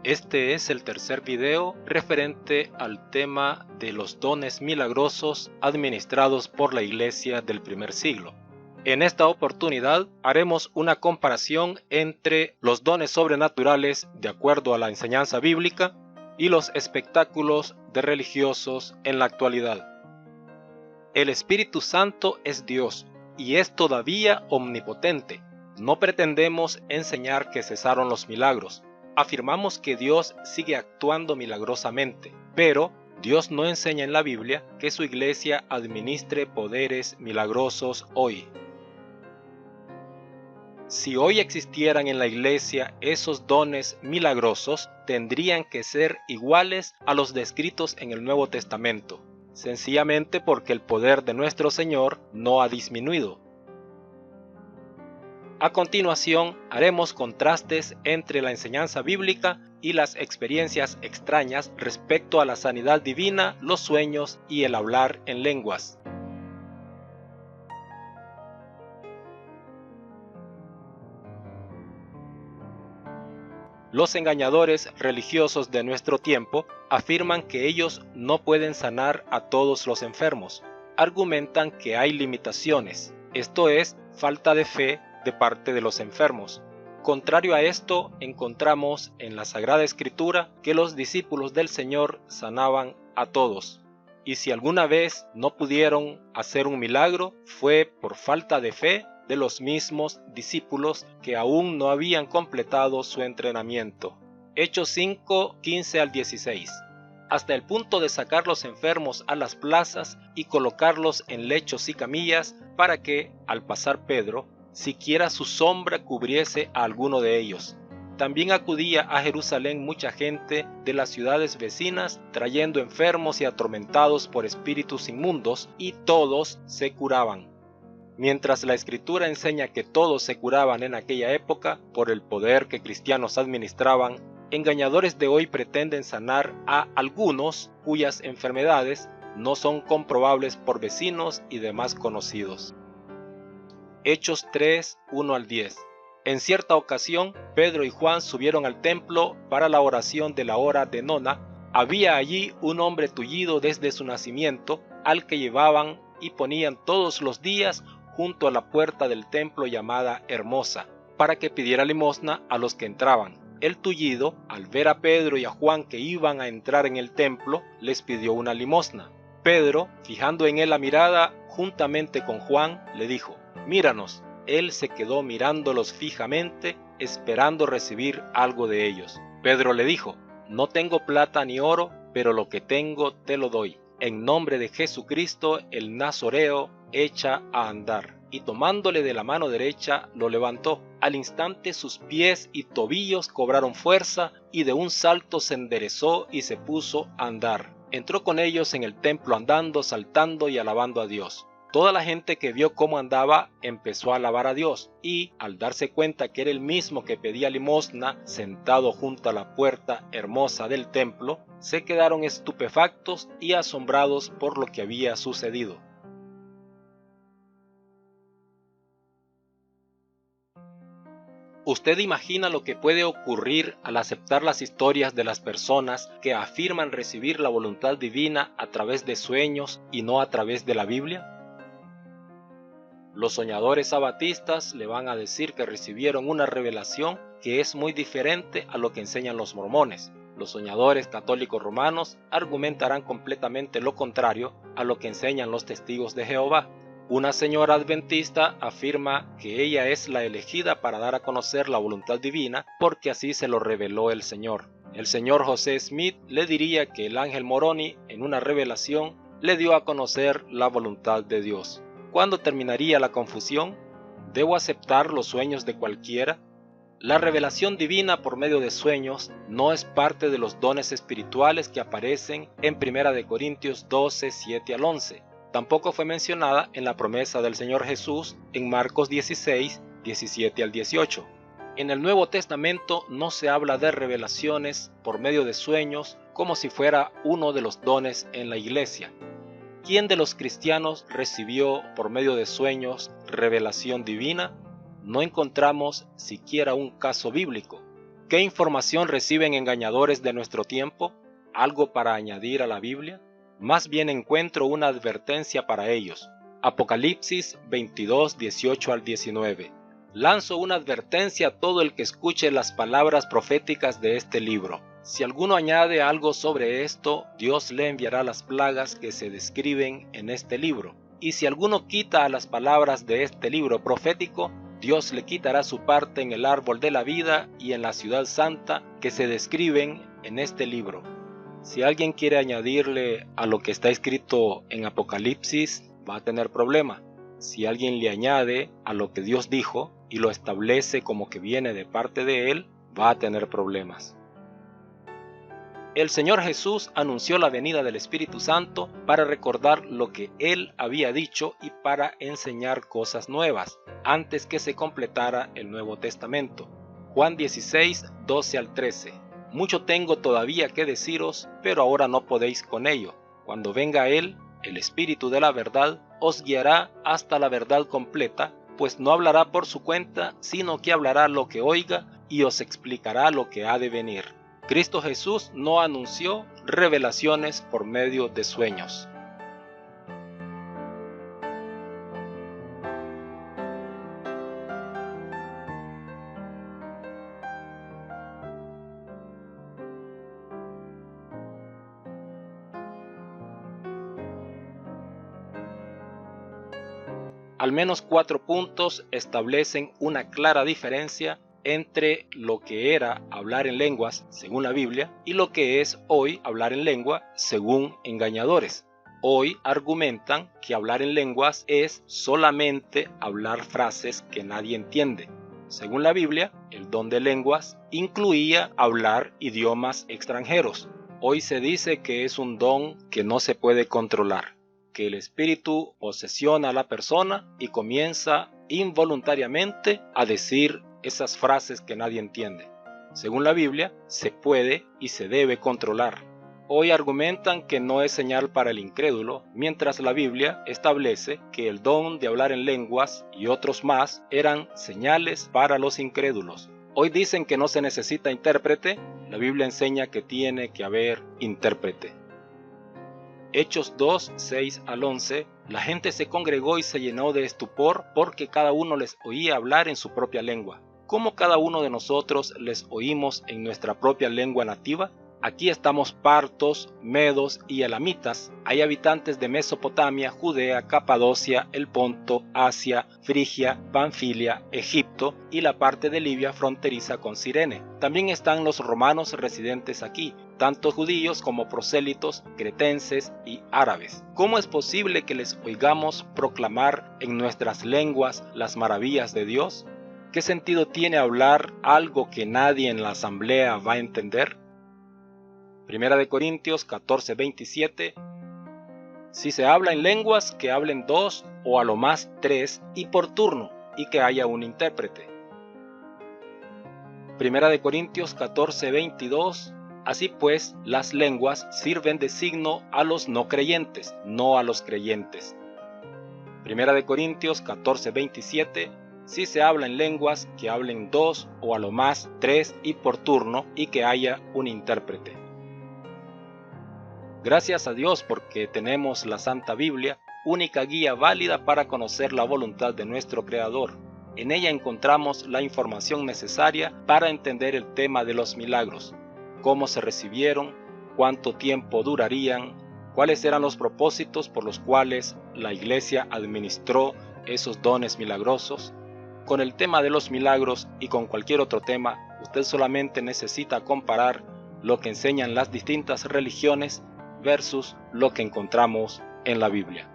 Este es el tercer video referente al tema de los dones milagrosos administrados por la Iglesia del primer siglo. En esta oportunidad haremos una comparación entre los dones sobrenaturales de acuerdo a la enseñanza bíblica y los espectáculos de religiosos en la actualidad. El Espíritu Santo es Dios y es todavía omnipotente. No pretendemos enseñar que cesaron los milagros. Afirmamos que Dios sigue actuando milagrosamente, pero Dios no enseña en la Biblia que su iglesia administre poderes milagrosos hoy. Si hoy existieran en la iglesia esos dones milagrosos, tendrían que ser iguales a los descritos en el Nuevo Testamento, sencillamente porque el poder de nuestro Señor no ha disminuido. A continuación, haremos contrastes entre la enseñanza bíblica y las experiencias extrañas respecto a la sanidad divina, los sueños y el hablar en lenguas. Los engañadores religiosos de nuestro tiempo afirman que ellos no pueden sanar a todos los enfermos. Argumentan que hay limitaciones, esto es, falta de fe de parte de los enfermos. Contrario a esto, encontramos en la Sagrada Escritura que los discípulos del Señor sanaban a todos. Y si alguna vez no pudieron hacer un milagro, fue por falta de fe de los mismos discípulos que aún no habían completado su entrenamiento. Hechos 5, 15 al 16. Hasta el punto de sacar los enfermos a las plazas y colocarlos en lechos y camillas para que, al pasar Pedro, siquiera su sombra cubriese a alguno de ellos. También acudía a Jerusalén mucha gente de las ciudades vecinas, trayendo enfermos y atormentados por espíritus inmundos, y todos se curaban. Mientras la Escritura enseña que todos se curaban en aquella época por el poder que cristianos administraban, engañadores de hoy pretenden sanar a algunos cuyas enfermedades no son comprobables por vecinos y demás conocidos. Hechos 3, 1 al 10. En cierta ocasión, Pedro y Juan subieron al templo para la oración de la hora de nona. Había allí un hombre tullido desde su nacimiento, al que llevaban y ponían todos los días junto a la puerta del templo llamada Hermosa, para que pidiera limosna a los que entraban. El tullido, al ver a Pedro y a Juan que iban a entrar en el templo, les pidió una limosna. Pedro, fijando en él la mirada, juntamente con Juan, le dijo: «Míranos». Él se quedó mirándolos fijamente, esperando recibir algo de ellos. Pedro le dijo: «No tengo plata ni oro, pero lo que tengo te lo doy. En nombre de Jesucristo el Nazoreo, echa a andar». Y tomándole de la mano derecha, lo levantó. Al instante sus pies y tobillos cobraron fuerza, y de un salto se enderezó y se puso a andar. Entró con ellos en el templo andando, saltando y alabando a Dios. Toda la gente que vio cómo andaba empezó a alabar a Dios, y al darse cuenta que era el mismo que pedía limosna sentado junto a la puerta hermosa del templo, se quedaron estupefactos y asombrados por lo que había sucedido. ¿Usted imagina lo que puede ocurrir al aceptar las historias de las personas que afirman recibir la voluntad divina a través de sueños y no a través de la Biblia? Los soñadores sabatistas le van a decir que recibieron una revelación que es muy diferente a lo que enseñan los mormones. Los soñadores católicos romanos argumentarán completamente lo contrario a lo que enseñan los testigos de Jehová. Una señora adventista afirma que ella es la elegida para dar a conocer la voluntad divina porque así se lo reveló el Señor. El señor José Smith le diría que el ángel Moroni, en una revelación, le dio a conocer la voluntad de Dios. ¿Cuándo terminaría la confusión? ¿Debo aceptar los sueños de cualquiera? La revelación divina por medio de sueños no es parte de los dones espirituales que aparecen en 1 Corintios 12, 7 al 11. Tampoco fue mencionada en la promesa del Señor Jesús en Marcos 16, 17 al 18. En el Nuevo Testamento no se habla de revelaciones por medio de sueños como si fuera uno de los dones en la iglesia. ¿Quién de los cristianos recibió por medio de sueños revelación divina? No encontramos siquiera un caso bíblico. ¿Qué información reciben engañadores de nuestro tiempo? ¿Algo para añadir a la Biblia? Más bien encuentro una advertencia para ellos. Apocalipsis 22, 18 al 19. Lanzo una advertencia a todo el que escuche las palabras proféticas de este libro. Si alguno añade algo sobre esto, Dios le enviará las plagas que se describen en este libro. Y si alguno quita a las palabras de este libro profético, Dios le quitará su parte en el árbol de la vida y en la ciudad santa que se describen en este libro. Si alguien quiere añadirle a lo que está escrito en Apocalipsis, va a tener problema. Si alguien le añade a lo que Dios dijo y lo establece como que viene de parte de Él, va a tener problemas. El Señor Jesús anunció la venida del Espíritu Santo para recordar lo que Él había dicho y para enseñar cosas nuevas, antes que se completara el Nuevo Testamento. Juan 16, 12 al 13. Mucho tengo todavía que deciros, pero ahora no podéis con ello. Cuando venga Él, el Espíritu de la verdad, os guiará hasta la verdad completa, pues no hablará por su cuenta, sino que hablará lo que oiga y os explicará lo que ha de venir. Cristo Jesús no anunció revelaciones por medio de sueños. Al menos 4 puntos establecen una clara diferencia entre lo que era hablar en lenguas, según la Biblia, y lo que es hoy hablar en lengua, según engañadores. Hoy argumentan que hablar en lenguas es solamente hablar frases que nadie entiende. Según la Biblia, el don de lenguas incluía hablar idiomas extranjeros. Hoy se dice que es un don que no se puede controlar, que el espíritu posesiona a la persona y comienza involuntariamente a decir esas frases que nadie entiende. Según la Biblia, se puede y se debe controlar. Hoy argumentan que no es señal para el incrédulo, mientras la Biblia establece que el don de hablar en lenguas y otros más eran señales para los incrédulos. Hoy dicen que no se necesita intérprete, la Biblia enseña que tiene que haber intérprete. Hechos 2, 6 al 11, la gente se congregó y se llenó de estupor porque cada uno les oía hablar en su propia lengua. ¿Cómo cada uno de nosotros les oímos en nuestra propia lengua nativa? Aquí estamos partos, medos y elamitas. Hay habitantes de Mesopotamia, Judea, Capadocia, el Ponto, Asia, Frigia, Panfilia, Egipto y la parte de Libia fronteriza con Cirene. También están los romanos residentes aquí, tanto judíos como prosélitos, cretenses y árabes. ¿Cómo es posible que les oigamos proclamar en nuestras lenguas las maravillas de Dios? ¿Qué sentido tiene hablar algo que nadie en la asamblea va a entender? Primera de Corintios 14, 27. Si se habla en lenguas, que hablen 2 o a lo más 3 y por turno, y que haya un intérprete. Primera de Corintios 14, 22. Así pues, las lenguas sirven de signo a los no creyentes, no a los creyentes. Primera de Corintios 14, 27. Si se habla en lenguas, que hablen 2 o a lo más 3 y por turno, y que haya un intérprete. Gracias a Dios porque tenemos la Santa Biblia, única guía válida para conocer la voluntad de nuestro Creador. En ella encontramos la información necesaria para entender el tema de los milagros, cómo se recibieron, cuánto tiempo durarían, cuáles eran los propósitos por los cuales la Iglesia administró esos dones milagrosos. Con el tema de los milagros y con cualquier otro tema, usted solamente necesita comparar lo que enseñan las distintas religiones versus lo que encontramos en la Biblia.